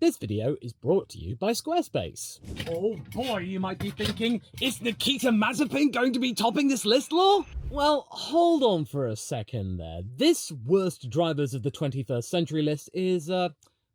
This video is brought to you by Squarespace. Oh boy, you might be thinking, is Nikita Mazepin going to be topping this list, Law? Well, hold on for a second there. This worst drivers of the 21st century list is,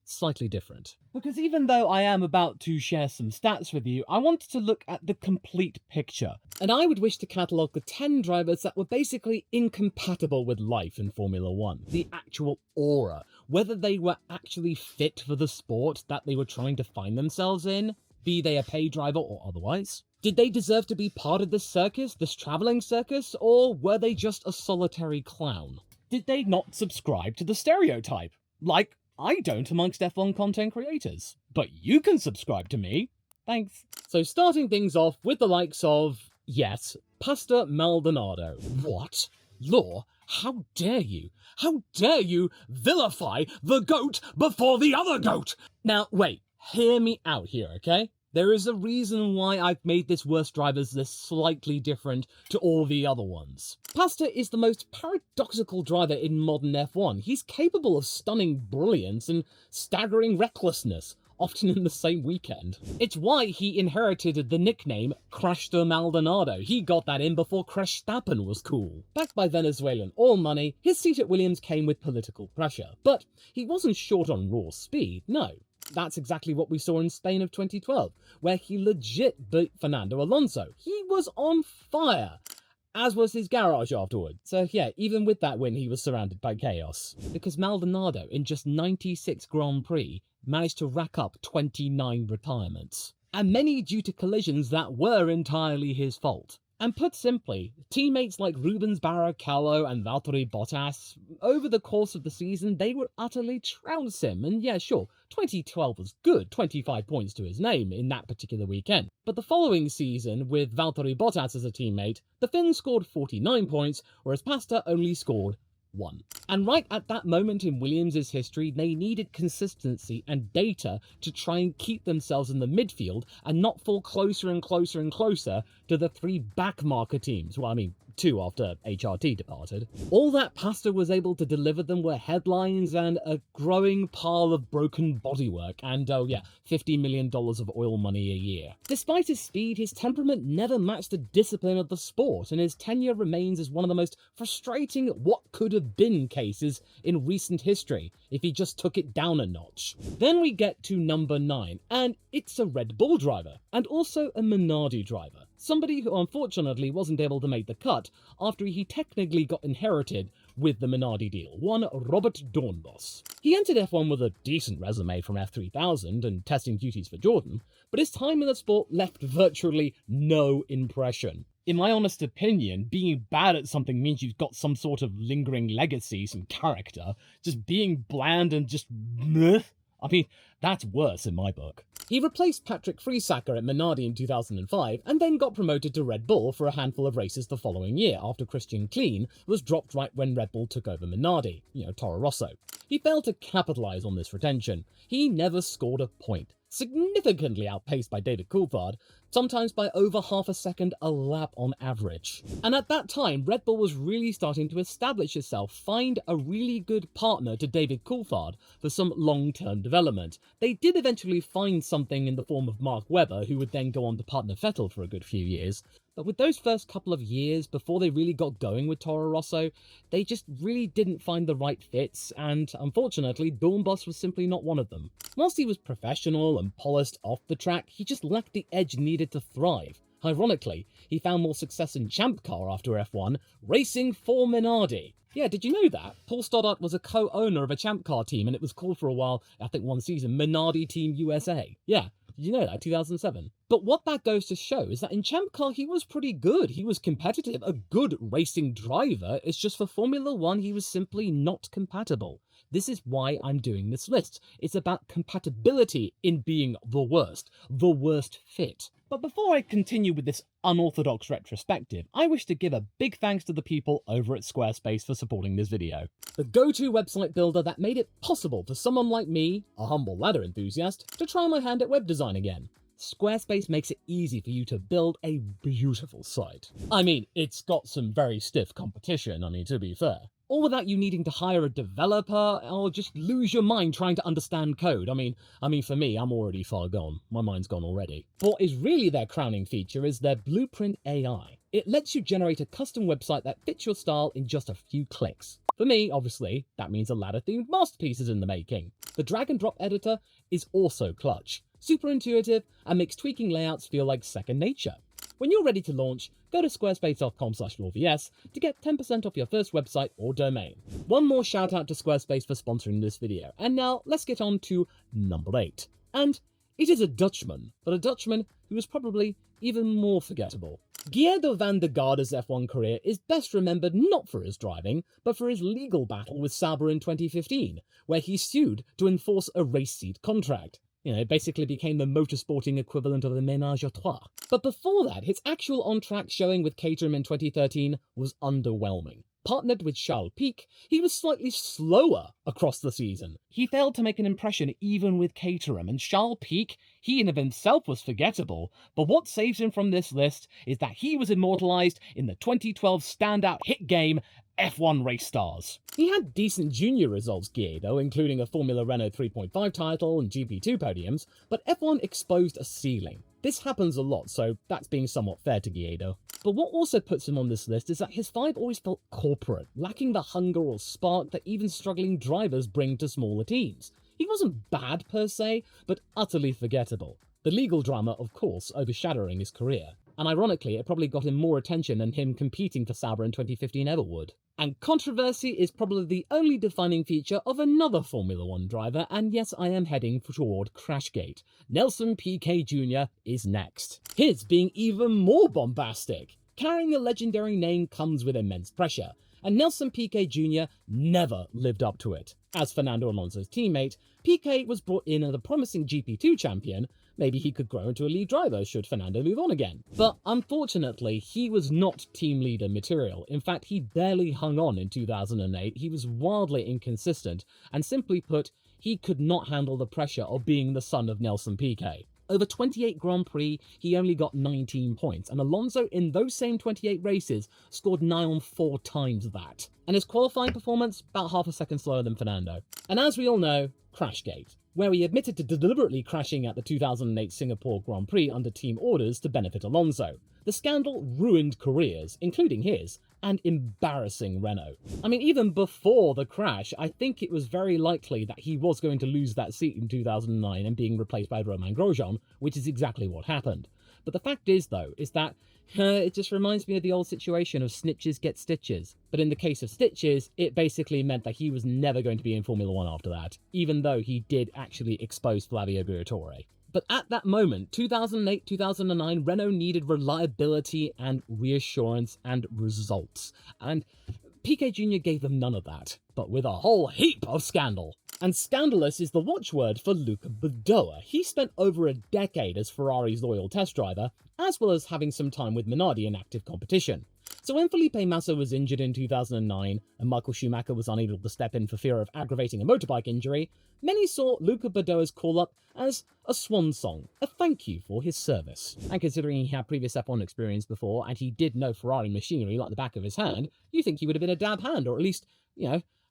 slightly different. Because even though I am about to share some stats with you, I wanted to look at the complete picture. And I would wish to catalogue the 10 drivers that were basically incompatible with life in Formula 1. The actual aura. Whether they were actually fit for the sport that they were trying to find themselves in, be they a paid driver or otherwise. Did they deserve to be part of this circus, this travelling circus, or were they just a solitary clown? Did they not subscribe to the stereotype? Like, I don't amongst F1 content creators. But you can subscribe to me. Thanks. So starting things off with the likes of, yes, Pastor Maldonado. What? Law? How dare you? How dare you vilify the goat before the other goat? Now, wait, hear me out here, okay? There is a reason why I've made this worst drivers list slightly different to all the other ones. Pastor is the most paradoxical driver in modern F1. He's capable of stunning brilliance and staggering recklessness, often in the same weekend. It's why he inherited the nickname Crashter Maldonado. He got that in before Crashtappen was cool. Backed by Venezuelan oil money, his seat at Williams came with political pressure. But he wasn't short on raw speed, no. That's exactly what we saw in Spain of 2012, where he legit beat Fernando Alonso. He was on fire, as was his garage afterward. So yeah, even with that win, he was surrounded by chaos. Because Maldonado, in just 96 Grand Prix, managed to rack up 29 retirements. And many due to collisions that were entirely his fault. And put simply, teammates like Rubens Barrichello and Valtteri Bottas, over the course of the season, they would utterly trounce him. And yeah, sure, 2012 was good, 25 points to his name in that particular weekend. But the following season, with Valtteri Bottas as a teammate, the Finn scored 49 points, whereas Pastor only scored 1. And right at that moment in Williams' history, they needed consistency and data to try and keep themselves in the midfield and not fall closer and closer and closer to the 3 backmarker teams. Well, I mean, 2 after HRT departed. All that Pastor was able to deliver them were headlines and a growing pile of broken bodywork and, oh yeah, $50 million of oil money a year. Despite his speed, his temperament never matched the discipline of the sport, and his tenure remains as one of the most frustrating what could have been cases in recent history if he just took it down a notch. Then we get to number 9, and it's a Red Bull driver, and also a Minardi driver. Somebody who unfortunately wasn't able to make the cut after he technically got inherited with the Minardi deal, one Robert Doornbos. He entered F1 with a decent resume from F3000 and testing duties for Jordan, but his time in the sport left virtually no impression. In my honest opinion, being bad at something means you've got some sort of lingering legacy, some character. Just being bland and just meh, I mean, that's worse in my book. He replaced Patrick Friesacker at Minardi in 2005 and then got promoted to Red Bull for a handful of races the following year after Christian Klein was dropped right when Red Bull took over Minardi, Toro Rosso. He failed to capitalise on this retention. He never scored a point, significantly outpaced by David Coulthard, sometimes by over half a second a lap on average. And at that time, Red Bull was really starting to establish itself, find a really good partner to David Coulthard for some long-term development. They did eventually find something in the form of Mark Webber, who would then go on to partner Vettel for a good few years. But with those first couple of years, before they really got going with Toro Rosso, they just really didn't find the right fits, and unfortunately, Doornbos was simply not one of them. Whilst he was professional and polished off the track, he just lacked the edge needed to thrive. Ironically, he found more success in Champ Car after F1, racing for Minardi. Yeah, did you know that? Paul Stoddart was a co-owner of a Champ Car team, and it was called for a while, I think one season, Minardi Team USA. Yeah. Did you know that? 2007. But what that goes to show is that in Champ Car he was pretty good. He was competitive, a good racing driver. It's just for Formula 1 he was simply not compatible. This is why I'm doing this list. It's about compatibility in being the worst fit. But before I continue with this unorthodox retrospective, I wish to give a big thanks to the people over at Squarespace for supporting this video. The go-to website builder that made it possible for someone like me, a humble ladder enthusiast, to try my hand at web design again. Squarespace makes it easy for you to build a beautiful site. I mean, it's got some very stiff competition, to be fair. all without you needing to hire a developer or just lose your mind trying to understand code. I mean, for me, I'm already far gone. My mind's gone already. But what is really their crowning feature is their Blueprint AI. It lets you generate a custom website that fits your style in just a few clicks. For me, obviously, that means a ladder-themed masterpiece is in the making. The drag-and-drop editor is also clutch, super intuitive, and makes tweaking layouts feel like second nature. When you're ready to launch, go to squarespace.com/LawVS to get 10% off your first website or domain. One more shout out to Squarespace for sponsoring this video. And now let's get on to number 8. And it is a Dutchman, but a Dutchman who is probably even more forgettable. Giedo van der Garde's F1 career is best remembered not for his driving, but for his legal battle with Sauber in 2015, where he sued to enforce a race seat contract. It basically became the motorsporting equivalent of a ménage à trois. But before that, his actual on-track showing with Caterham in 2013 was underwhelming. Partnered with Charles Piquet, he was slightly slower across the season. He failed to make an impression even with Caterham, and Charles Piquet, he in of himself was forgettable, but what saves him from this list is that he was immortalised in the 2012 standout hit game F1 Race Stars. He had decent junior results, Giedo, including a Formula Renault 3.5 title and GP2 podiums, but F1 exposed a ceiling. This happens a lot, so that's being somewhat fair to Giedo. But what also puts him on this list is that his vibe always felt corporate, lacking the hunger or spark that even struggling drivers bring to smaller teams. He wasn't bad per se, but utterly forgettable. The legal drama, of course, overshadowing his career. And ironically, it probably got him more attention than him competing for Sauber in 2015 ever would. And controversy is probably the only defining feature of another Formula 1 driver, and yes, I am heading toward Crashgate. Nelson Piquet Jr. is next. His being even more bombastic. Carrying a legendary name comes with immense pressure, and Nelson Piquet Jr. never lived up to it. As Fernando Alonso's teammate, Piquet was brought in as a promising GP2 champion. Maybe he could grow into a lead driver should Fernando move on again. But unfortunately, he was not team leader material. In fact, he barely hung on in 2008. He was wildly inconsistent, and simply put, he could not handle the pressure of being the son of Nelson Piquet. Over 28 Grand Prix, he only got 19 points, and Alonso in those same 28 races scored nigh on 4 times that. And his qualifying performance, about half a second slower than Fernando. And as we all know, Crashgate, where he admitted to deliberately crashing at the 2008 Singapore Grand Prix under team orders to benefit Alonso. The scandal ruined careers, including his, and embarrassing Renault. I mean, even before the crash, I think it was very likely that he was going to lose that seat in 2009 and being replaced by Romain Grosjean, which is exactly what happened. But the fact is, though, is that it just reminds me of the old situation of snitches get stitches. But in the case of stitches, it basically meant that he was never going to be in Formula 1 after that, even though he did actually expose Flavio Briatore. But at that moment, 2008-2009, Renault needed reliability and reassurance and results. And Piquet Jr. gave them none of that, but with a whole heap of scandal. And scandalous is the watchword for Luca Badoer. He spent over a decade as Ferrari's loyal test driver, as well as having some time with Minardi in active competition. So when Felipe Massa was injured in 2009 and Michael Schumacher was unable to step in for fear of aggravating a motorbike injury, many saw Luca Badoer's call-up as a swan song, a thank you for his service. And considering he had previous F1 experience before and he did know Ferrari machinery like the back of his hand, you think he would have been a dab hand, or at least,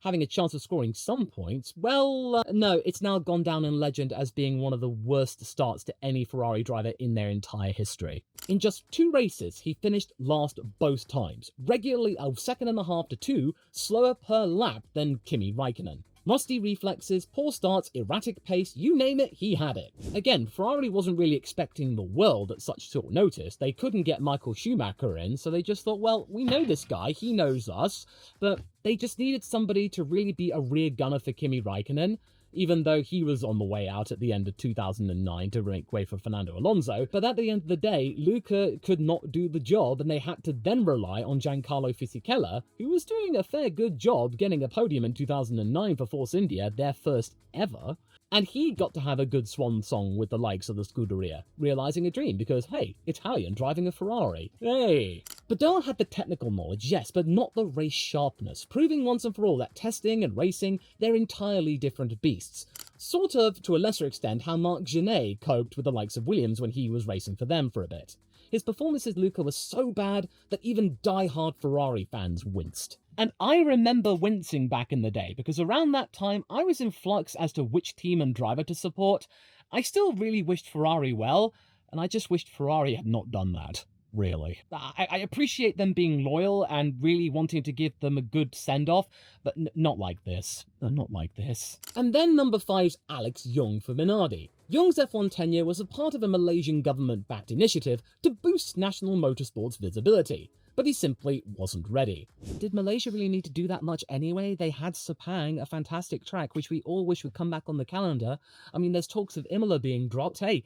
having a chance of scoring some points. Well, no, it's now gone down in legend as being one of the worst starts to any Ferrari driver in their entire history. In just 2 races, he finished last both times, regularly a second and a half to 2 slower per lap than Kimi Räikkönen. Rusty reflexes, poor starts, erratic pace, you name it, he had it. Again, Ferrari wasn't really expecting the world at such short notice. They couldn't get Michael Schumacher in, so they just thought, well, we know this guy, he knows us, but they just needed somebody to really be a rear gunner for Kimi Räikkönen, even though he was on the way out at the end of 2009 to make way for Fernando Alonso. But at the end of the day, Luca could not do the job, and they had to then rely on Giancarlo Fisichella, who was doing a fair good job getting a podium in 2009 for Force India, their first ever. And he got to have a good swan song with the likes of the Scuderia, realising a dream because, hey, Italian driving a Ferrari. Hey! Badoer had the technical knowledge, yes, but not the race sharpness, proving once and for all that testing and racing, they're entirely different beasts. Sort of, to a lesser extent, how Marc Genet coped with the likes of Williams when he was racing for them for a bit. His performances, Luca, was so bad that even die-hard Ferrari fans winced. And I remember wincing back in the day, because around that time I was in flux as to which team and driver to support. I still really wished Ferrari well, and I just wished Ferrari had not done that. Really. I appreciate them being loyal and really wanting to give them a good send-off, but not like this. Not like this. And then number 5's Alex Yoong for Minardi. Yoong's F1 tenure was a part of a Malaysian government-backed initiative to boost national motorsport's visibility, but he simply wasn't ready. Did Malaysia really need to do that much anyway? They had Sepang, a fantastic track, which we all wish would come back on the calendar. I mean, there's talks of Imola being dropped. Hey,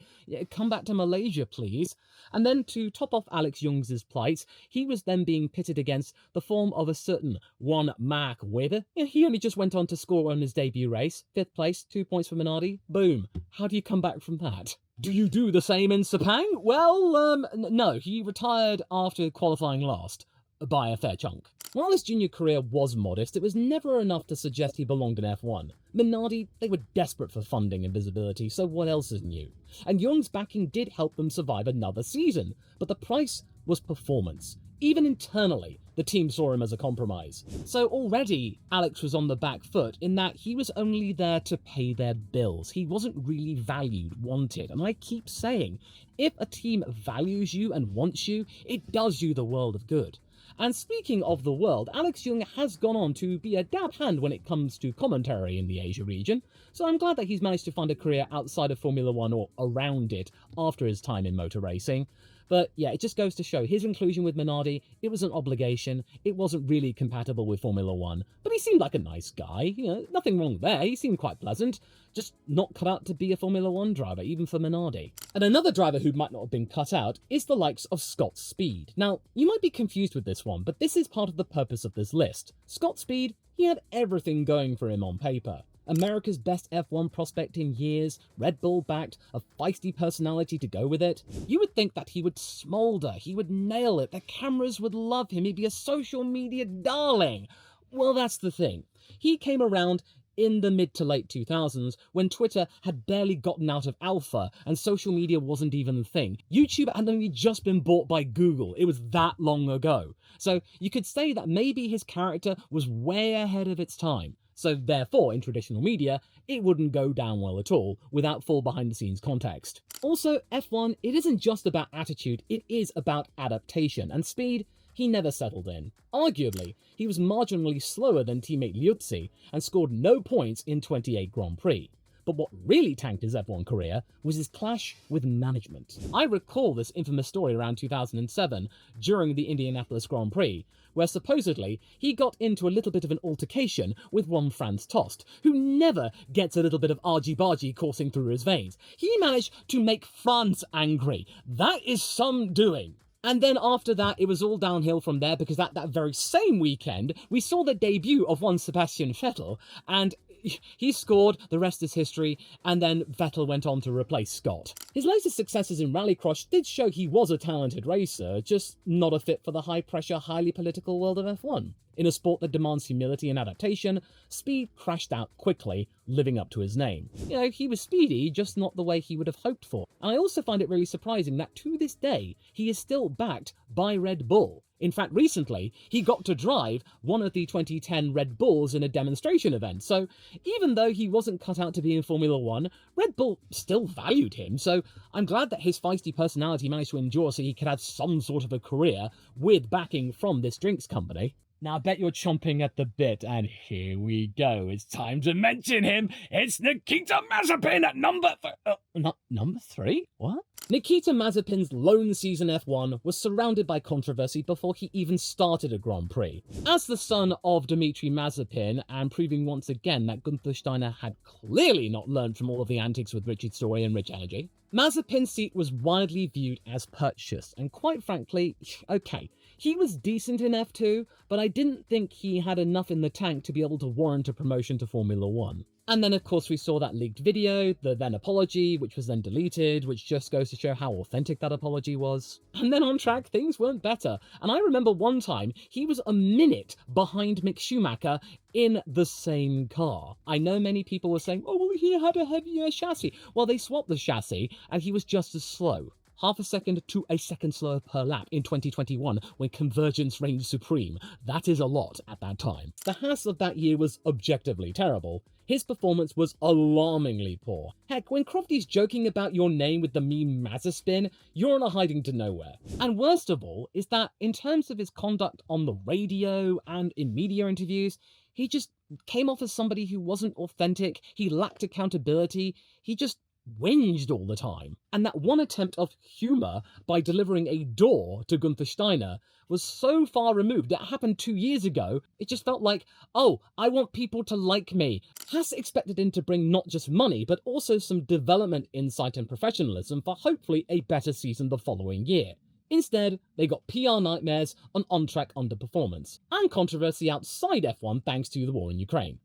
come back to Malaysia, please. And then to top off Alex Yoong's plight, he was then being pitted against the form of a certain one Mark Webber. He only just went on to score on his debut race. 5th place, 2 points for Minardi. Boom. How do you come back from that? Do you do the same in Sepang? Well, no, he retired after qualifying last, by a fair chunk. While his junior career was modest, it was never enough to suggest he belonged in F1. Minardi, they were desperate for funding and visibility, so what else is new? And Young's backing did help them survive another season, but the price was performance. Even internally, the team saw him as a compromise. So already, Alex was on the back foot in that he was only there to pay their bills. He wasn't really valued, wanted, and I keep saying, if a team values you and wants you, it does you the world of good. And speaking of the world, Alex Yoong has gone on to be a dab hand when it comes to commentary in the Asia region, so I'm glad that he's managed to find a career outside of Formula 1 or around it after his time in motor racing. But yeah, it just goes to show his inclusion with Minardi, it was an obligation, it wasn't really compatible with Formula 1, but he seemed like a nice guy, nothing wrong there, he seemed quite pleasant, just not cut out to be a Formula 1 driver, even for Minardi. And another driver who might not have been cut out is the likes of Scott Speed. Now, you might be confused with this one, but this is part of the purpose of this list. Scott Speed, he had everything going for him on paper. America's best F1 prospect in years, Red Bull backed, a feisty personality to go with it. You would think that he would smolder, he would nail it, the cameras would love him, he'd be a social media darling. Well, that's the thing. He came around in the mid to late 2000s when Twitter had barely gotten out of alpha and social media wasn't even a thing. YouTube had only just been bought by Google. It was that long ago. So you could say that maybe his character was way ahead of its time. So therefore, in traditional media, it wouldn't go down well at all without full behind-the-scenes context. Also, F1, it isn't just about attitude, it is about adaptation, and Speed, he never settled in. Arguably, he was marginally slower than teammate Liuzzi and scored no points in 28 Grand Prix. But what really tanked his F1 career was his clash with management. I recall this infamous story around 2007 during the Indianapolis Grand Prix, where supposedly he got into a little bit of an altercation with one Franz Tost, who never gets a little bit of argy-bargy coursing through his veins. He managed to make Franz angry. That is some doing. And then after that, it was all downhill from there, because that very same weekend, we saw the debut of one Sebastian Vettel, and he scored, the rest is history, and then Vettel went on to replace Scott. His latest successes in Rallycross did show he was a talented racer, just not a fit for the high-pressure, highly political world of F1. In a sport that demands humility and adaptation, Speed crashed out quickly, living up to his name. He was speedy, just not the way he would have hoped for. And I also find it really surprising that to this day, he is still backed by Red Bull. In fact, recently, he got to drive one of the 2010 Red Bulls in a demonstration event, so even though he wasn't cut out to be in Formula 1, Red Bull still valued him, so I'm glad that his feisty personality managed to endure so he could have some sort of a career with backing from this drinks company. Now, I bet you're chomping at the bit, and here we go. It's time to mention him. It's Nikita Mazepin at number 3? What? Nikita Mazepin's lone season F1 was surrounded by controversy before he even started a Grand Prix. As the son of Dmitry Mazepin, and proving once again that Gunther Steiner had clearly not learned from all of the antics with Richard Story and Rich Energy, Mazepin's seat was widely viewed as purchased, and quite frankly, okay, he was decent in F2, but I didn't think he had enough in the tank to be able to warrant a promotion to Formula 1. And then, of course, we saw that leaked video, the then apology, which was then deleted, which just goes to show how authentic that apology was. And then on track, things weren't better. And I remember one time, he was a minute behind Mick Schumacher in the same car. I know many people were saying, oh, well, he had a heavier chassis. Well, they swapped the chassis, and he was just as slow. half a second to a second slower per lap in 2021 when convergence reigned supreme. That is a lot at that time. The Haas of that year was objectively terrible. His performance was alarmingly poor. Heck, when Crofty's joking about your name with the meme Mazepin, you're on a hiding to nowhere. And worst of all is that in terms of his conduct on the radio and in media interviews, he just came off as somebody who wasn't authentic, he lacked accountability, he just whinged all the time. And that one attempt of humour by delivering a door to Gunther Steiner was so far removed. It happened 2 years ago. It just felt like, oh, I want people to like me. Haas expected him to bring not just money, but also some development insight and professionalism for hopefully a better season the following year. Instead, they got PR nightmares and on-track underperformance, and controversy outside F1 thanks to the war in Ukraine.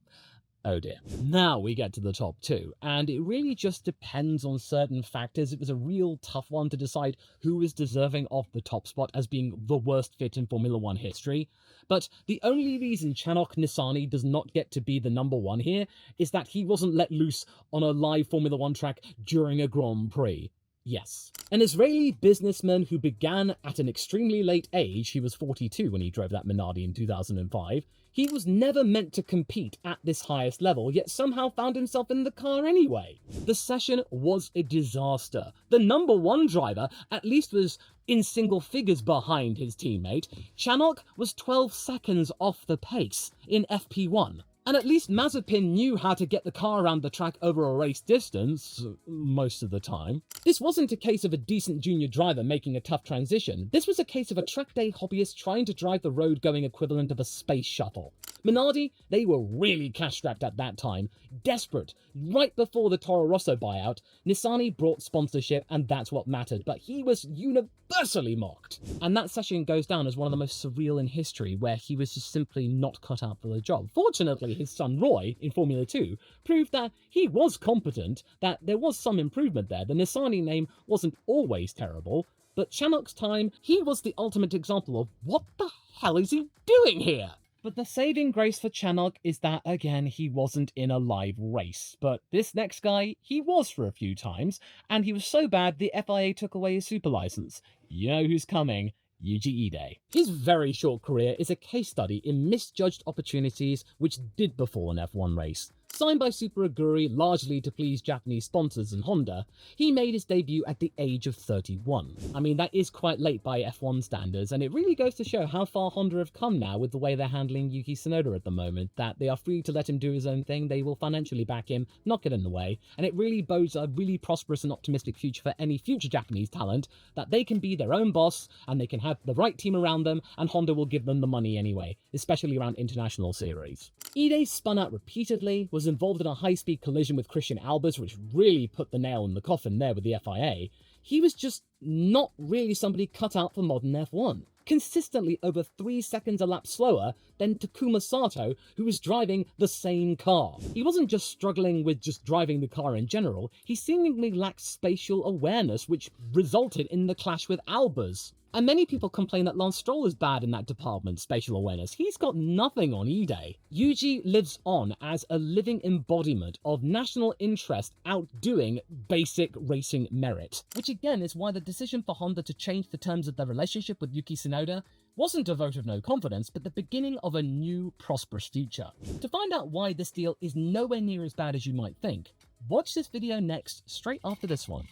Oh dear. Now we get to the top two, and it really just depends on certain factors. It was a real tough one to decide who is deserving of the top spot as being the worst fit in Formula One history. But the only reason Channoch Nissany does not get to be the number one here is that he wasn't let loose on a live Formula One track during a Grand Prix. Yes. An Israeli businessman who began at an extremely late age, he was 42 when he drove that Minardi in 2005, he was never meant to compete at this highest level, yet somehow found himself in the car anyway. The session was a disaster. The number one driver at least was in single figures behind his teammate. Channoch was 12 seconds off the pace in FP1. And at least Mazepin knew how to get the car around the track over a race distance, most of the time. This wasn't a case of a decent junior driver making a tough transition. This was a case of a track day hobbyist trying to drive the road-going equivalent of a space shuttle. Minardi, they were really cash-strapped at that time, desperate. Right before the Toro Rosso buyout, Nissany brought sponsorship and that's what mattered, but he was universally mocked. And that session goes down as one of the most surreal in history, where he was just simply not cut out for the job. Fortunately, his son Roy, in Formula 2, proved that he was competent, that there was some improvement there. The Nissany name wasn't always terrible, but Channoch's time, he was the ultimate example of what the hell is he doing here? But the saving grace for Channoch is that, again, he wasn't in a live race. But this next guy, he was for a few times, and he was so bad the FIA took away his super license. You know who's coming. Yuji Ide. His very short career is a case study in misjudged opportunities which did befall an F1 race. Signed by Super Aguri largely to please Japanese sponsors and Honda, he made his debut at the age of 31. I mean, that is quite late by F1 standards, and it really goes to show how far Honda have come now with the way they're handling Yuki Tsunoda at the moment, that they are free to let him do his own thing, they will financially back him, not get in the way, and it really bodes a really prosperous and optimistic future for any future Japanese talent, that they can be their own boss, and they can have the right team around them, and Honda will give them the money anyway, especially around international series. Ide spun out repeatedly, was involved in a high-speed collision with Christian Albers, which really put the nail in the coffin there with the FIA. He was just not really somebody cut out for modern F1. Consistently over 3 seconds a lap slower than Takuma Sato, who was driving the same car. He wasn't just struggling with just driving the car in general, he seemingly lacked spatial awareness, which resulted in the clash with Albers. And many people complain that Lance Stroll is bad in that department, spatial awareness. He's got nothing on Ide. Yuji lives on as a living embodiment of national interest outdoing basic racing merit. Which again is why the decision for Honda to change the terms of their relationship with Yuki Tsunoda wasn't a vote of no confidence, but the beginning of a new, prosperous future. To find out why this deal is nowhere near as bad as you might think, watch this video next, straight after this one.